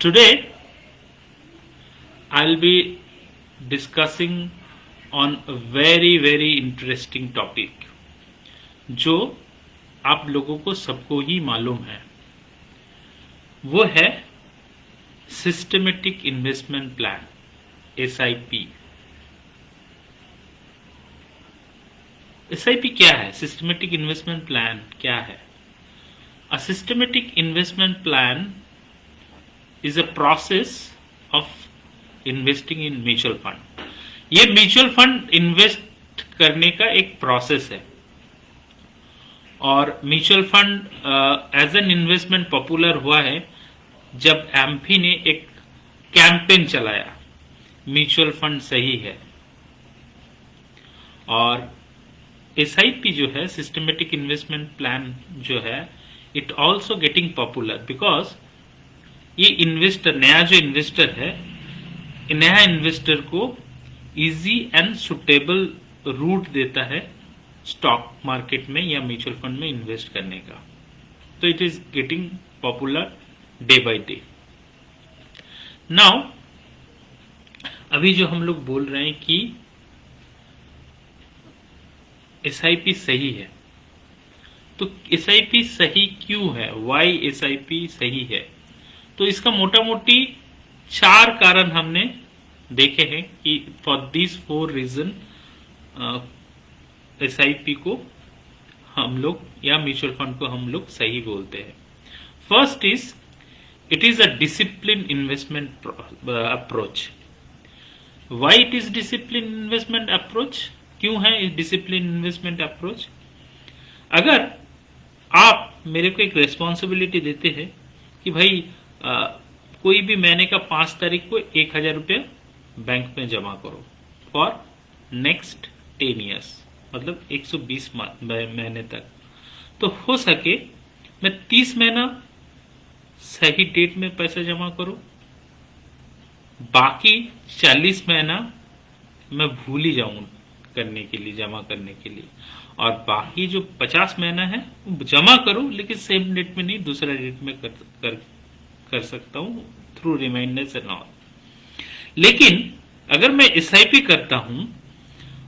Today, I'll be discussing on a very interesting topic जो आप लोगों को सबको ही मालूम है, वो है systematic investment plan SIP। SIP क्या है? सिस्टमेटिक इन्वेस्टमेंट प्लान क्या है? A systematic investment plan is a process of investing in mutual fund। ये म्यूचुअल फंड इन्वेस्ट करने का एक प्रोसेस है और mutual fund as an investment popular हुआ है जब एम्फी ने एक कैंपेन चलाया, म्यूचुअल फंड सही है। और SIP जो है, सिस्टमेटिक इन्वेस्टमेंट प्लान जो है, it also getting popular because ये इन्वेस्टर, नया जो इन्वेस्टर है, नया इन्वेस्टर को इजी एंड सुटेबल रूट देता है स्टॉक मार्केट में या म्यूचुअल फंड में इन्वेस्ट करने का। तो it is getting popular day by day. Now अभी जो हम लोग बोल रहे हैं कि SIP सही है, तो SIP सही क्यों है? वाई SIP सही है? तो इसका मोटा मोटी 4 कारण हमने देखे हैं कि फॉर दिस 4 रीजन SIP को हम लोग या म्यूचुअल फंड को हम लोग सही बोलते हैं। First is it is a discipline investment approach. Why it is discipline investment approach? क्यों है इस डिसिप्लिन इन्वेस्टमेंट अप्रोच? अगर आप मेरे को एक रेस्पॉन्सिबिलिटी देते हैं कि भाई कोई भी महीने का 5 तारीख को 1000 रुपया बैंक में जमा करो फॉर नेक्स्ट 10 ईयर्स, मतलब 120 महीने तक। तो हो सके मैं 30 महीना सही डेट में पैसा जमा करूं, बाकी 40 महीना मैं भूल ही जाऊं करने के लिए, जमा करने के लिए, और बाकी जो 50 महीना है जमा करूं, लेकिन सेम डेट में नहीं, दूसरा डेट में कर सकता हूं थ्रू रिमाइंडर्स एंड ऑल। लेकिन अगर मैं SIP करता हूं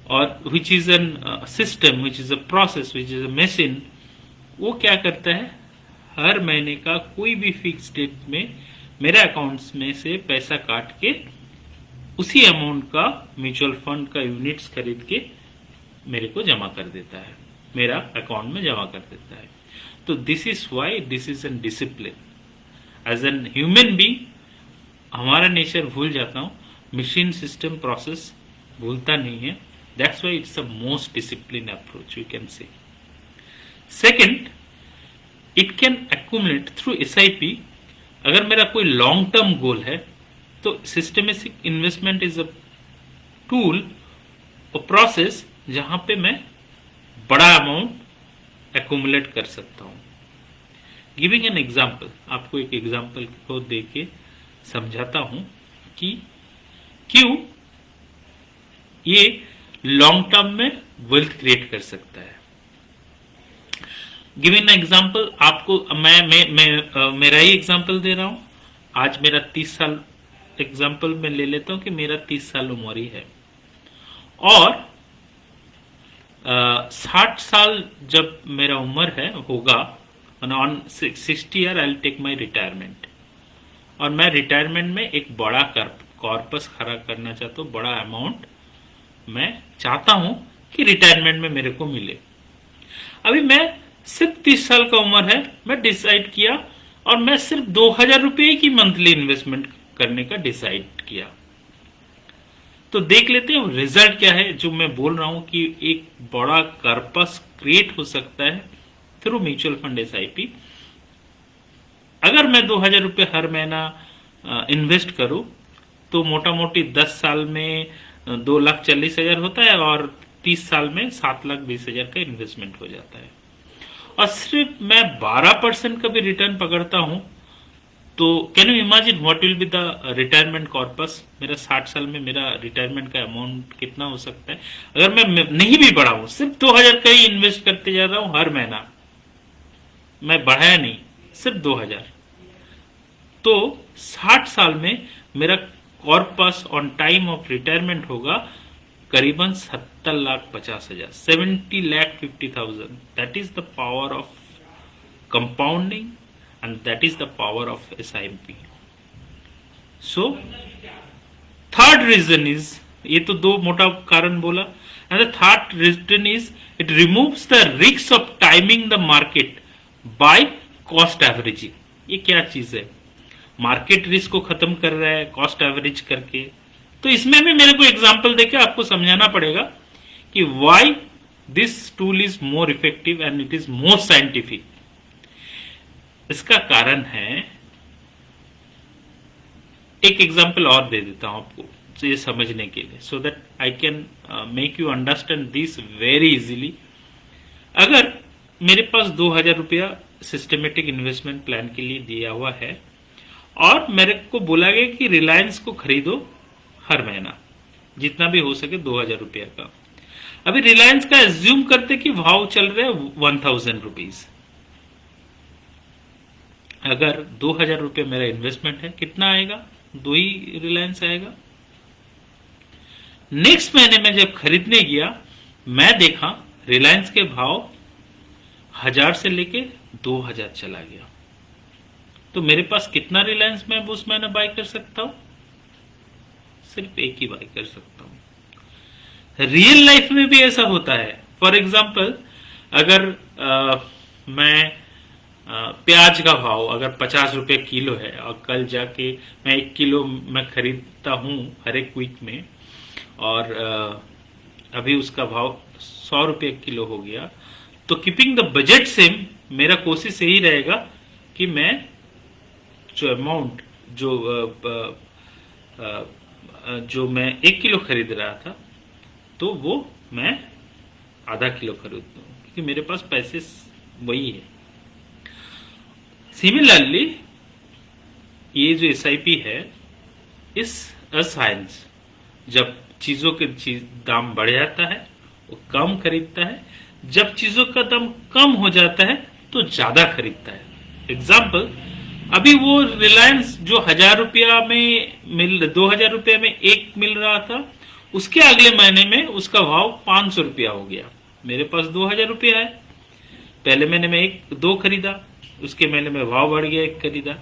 और which is an system, which is a process, which is a machine, वो क्या करता है, हर महीने का कोई भी फिक्स डेट में मेरे अकाउंट्स में से पैसा काट के उसी अमाउंट का म्यूचुअल फंड का यूनिट्स खरीद के मेरे को जमा कर देता है, मेरा अकाउंट में जमा कर देता है। तो this is why this is an discipline. As an human being हमारा नेचर भूल जाता हूं, मशीन सिस्टम प्रोसेस भूलता नहीं है। That's why it's a most discipline approach you can say. Second, it can accumulate through SIP। अगर मेरा कोई लॉन्ग टर्म गोल है तो systematic investment is a tool और प्रोसेस जहां पे मैं बड़ा अमाउंट एक्यूमुलेट कर सकता हूं। गिविंग एन एग्जाम्पल, आपको एक एग्जाम्पल को देके समझाता हूं कि क्यों ये लॉन्ग टर्म में वेल्थ क्रिएट कर सकता है। गिविंग एन एग्जाम्पल, आपको मैं मेरा ही एग्जाम्पल दे रहा हूं। आज मेरा 30 साल, एग्जाम्पल में ले लेता हूं कि मेरा 30 साल उम्र ही है और 60 साल जब मेरा उम्र है होगा, on 60 year I will take my retirement, और मैं रिटायरमेंट में एक बड़ा कॉर्पस खड़ा करना चाहता हूँ, बड़ा अमाउंट मैं चाहता हूं कि रिटायरमेंट में मेरे को मिले। अभी मैं सिर्फ 30 साल का उम्र है, मैं डिसाइड किया और मैं सिर्फ 2000 रुपये की मंथली इन्वेस्टमेंट करने का डिसाइड किया। तो देख लेते हैं रिजल्ट क्या है। जो मैं बोल रहा हूं कि एक बड़ा कॉर्पस क्रिएट हो सकता है थ्रू म्यूचुअल फंड SIP। अगर मैं 2000 रुपये हर महीना इन्वेस्ट करूं तो मोटा मोटी 10 साल में 2,40,000 होता है और 30 साल में 7,20,000 का इन्वेस्टमेंट हो जाता है। और सिर्फ मैं 12% का भी रिटर्न पकड़ता हूं तो can you imagine what will be the retirement corpus? मेरा 60 साल में मेरा रिटायरमेंट का अमाउंट कितना हो सकता है अगर मैं नहीं भी बढ़ाऊं, सिर्फ 2000 का ही इन्वेस्ट करते जा रहा हूं हर महीना, मैं बढ़ाया नहीं, सिर्फ 2000। तो 60 साल में मेरा corpus on time of retirement होगा करीबन 70,50,000, 70,50,000। That is the power of compounding and that is the power of SIP। So third reason is, ये तो दो मोटा कारण बोला, and the third reason is it removes the risk of timing the market by cost averaging. ये क्या चीज है? मार्केट रिस्क को खत्म कर रहा है कॉस्ट एवरेज करके। तो इसमें भी मेरे को एग्जांपल देके आपको समझाना पड़ेगा कि why this tool is more effective and it is more scientific. इसका कारण है, एक एग्जांपल और दे देता हूं आपको तो ये समझने के लिए, so that I can make you understand this very easily. अगर मेरे पास 2,000 रुपया सिस्टमेटिक इन्वेस्टमेंट प्लान के लिए दिया हुआ है और मेरे को बोला गया कि रिलायंस को खरीदो हर महीना जितना भी हो सके 2,000 रुपया का। अभी रिलायंस का एज्यूम करते कि भाव चल रहे 1,000 रुपीज। अगर 2,000 रुपये मेरा इन्वेस्टमेंट है, कितना आएगा? 2 ही रिलायंस आएगा। नेक्स्ट महीने में जब खरीदने गया, मैं देखा रिलायंस के भाव 1,000 से लेके 2,000 चला गया। तो मेरे पास कितना रिलायंस मैं उस महीने बाय कर सकता हूं? सिर्फ एक ही बाय कर सकता हूं। रियल लाइफ में भी ऐसा होता है। फॉर एग्जाम्पल, अगर मैं प्याज का भाव अगर 50 रुपए किलो है और कल जाके मैं 1 किलो मैं खरीदता हूं हर एक वीक में, और अभी उसका भाव 100 रुपये किलो हो गया, तो कीपिंग द बजट सेम, मेरा कोशिश यही रहेगा कि मैं जो अमाउंट जो मैं 1 किलो खरीद रहा था तो वो मैं आधा किलो खरीद दूं, क्योंकि मेरे पास पैसे वही है। सिमिलरली ये जो SIP है, इस साइंस, जब चीजों के दाम बढ़ जाता है वो कम खरीदता है, जब चीजों का दाम कम हो जाता है तो ज्यादा खरीदता है। एग्जाम्पल, अभी वो रिलायंस जो 1,000 रुपया में 2,000 रुपया में एक मिल रहा था, उसके अगले महीने में उसका भाव 500 रुपया हो गया। मेरे पास 2,000 रुपया है, पहले महीने में 2 खरीदा, उसके महीने में भाव बढ़ गया, 1 खरीदा।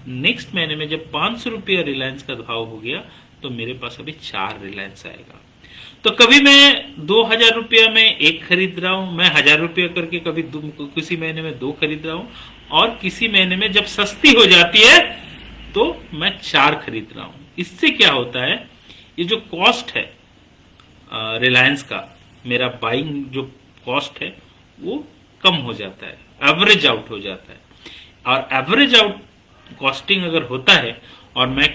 नेक्स्ट महीने में जब 500 रुपया रिलायंस का भाव हो गया तो मेरे पास अभी 4 रिलायंस आएगा। तो कभी मैं 2,000 रुपया में 1 खरीद रहा हूं, मैं 1,000 रुपया करके कभी किसी महीने में 2 खरीद रहा हूं, और किसी महीने में जब सस्ती हो जाती है तो मैं 4 खरीद रहा हूं। इससे क्या होता है, ये जो कॉस्ट है रिलायंस का, मेरा बाइंग जो कॉस्ट है वो कम हो जाता है, एवरेज आउट हो जाता है। और एवरेज आउट कॉस्टिंग अगर होता है और मैं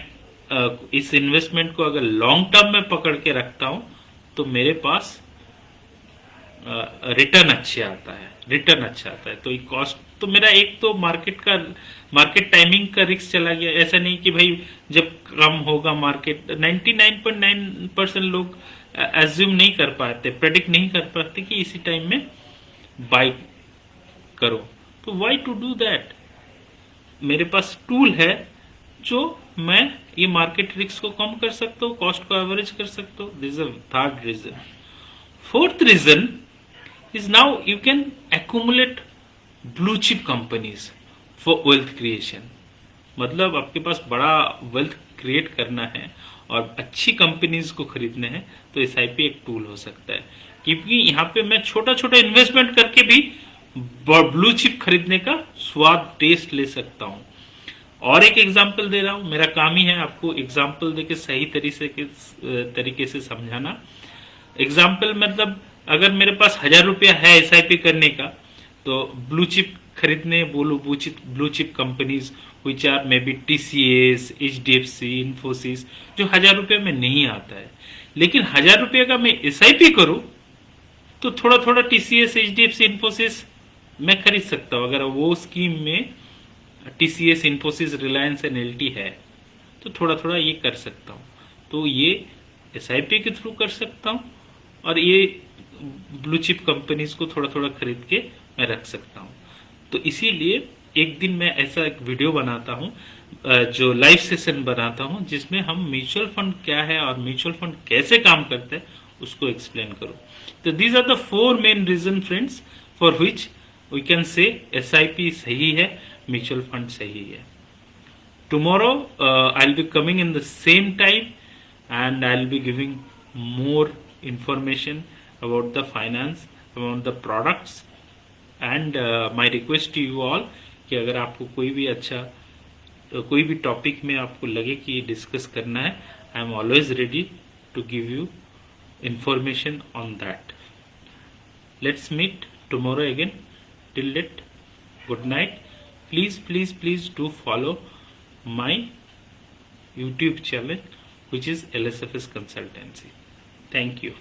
इस इन्वेस्टमेंट को अगर लॉन्ग टर्म में पकड़ के रखता हूं तो मेरे पास रिटर्न अच्छे आता है, रिटर्न अच्छा आता है। तो ये कॉस्ट तो मेरा एक तो मार्केट टाइमिंग का रिस्क चला गया। ऐसा नहीं कि भाई जब कम होगा मार्केट, 99.9% लोग एज्यूम नहीं कर पाते, प्रेडिक्ट नहीं कर पाते कि इसी टाइम में बाय करो। तो व्हाई टू डू दैट? मेरे पास टूल है जो मैं ये मार्केट रिस्क को कम कर सकता हूँ, कॉस्ट को एवरेज कर सकता हूँ। This is third reason. Fourth reason is now you can accumulate blue chip companies for wealth creation। मतलब आपके पास बड़ा वेल्थ क्रिएट करना है और अच्छी कंपनीज को खरीदने हैं तो SIP एक टूल हो सकता है, क्योंकि यहाँ पे मैं छोटा छोटा इन्वेस्टमेंट करके भी ब्लू चिप खरीदने का स्वाद टेस्ट ले सकता हूँ। और एक एग्जाम्पल दे रहा हूँ, मेरा काम ही है आपको एग्जाम्पल देके सही तरीके से समझाना। एग्जाम्पल मतलब अगर मेरे पास 1,000 रुपया है SIP करने का, तो ब्लू चिप खरीदने बोलो, blue chip companies which are may be TCS, HDFC, Infosys, जो 1,000 रुपये में नहीं आता है। लेकिन 1,000 रुपये का मैं SIP करूं तो थोड़ा थोड़ा TCS, HDFC, इन्फोसिस मैं खरीद सकता हूं। अगर वो स्कीम में TCS, Infosys, Reliance and LT है तो थोड़ा थोड़ा ये कर सकता हूं। तो ये SIP के थ्रू कर सकता हूं और ये ब्लू चिप कंपनीज को थोड़ा थोड़ा खरीद के मैं रख सकता हूं। तो इसीलिए एक दिन मैं ऐसा एक वीडियो बनाता हूँ, जो लाइव सेशन बनाता हूँ, जिसमें हम म्यूचुअल फंड क्या है और म्यूचुअल फंड कैसे काम करते हैं उसको एक्सप्लेन करो। तो these are the 4 main reason friends for which we can say SIP सही है, म्यूचुअल फंड सही है। Tomorrow I'll be coming in the same time and I'll be giving more information about the finance, about the products, and my request to you all कि अगर आपको कोई भी अच्छा कोई भी टॉपिक में आपको लगे कि डिस्कस करना है, I am always ready to give you information on that. Let's meet tomorrow again. Till date, good night. Please do follow my YouTube channel, which is LSFS Consultancy. Thank you.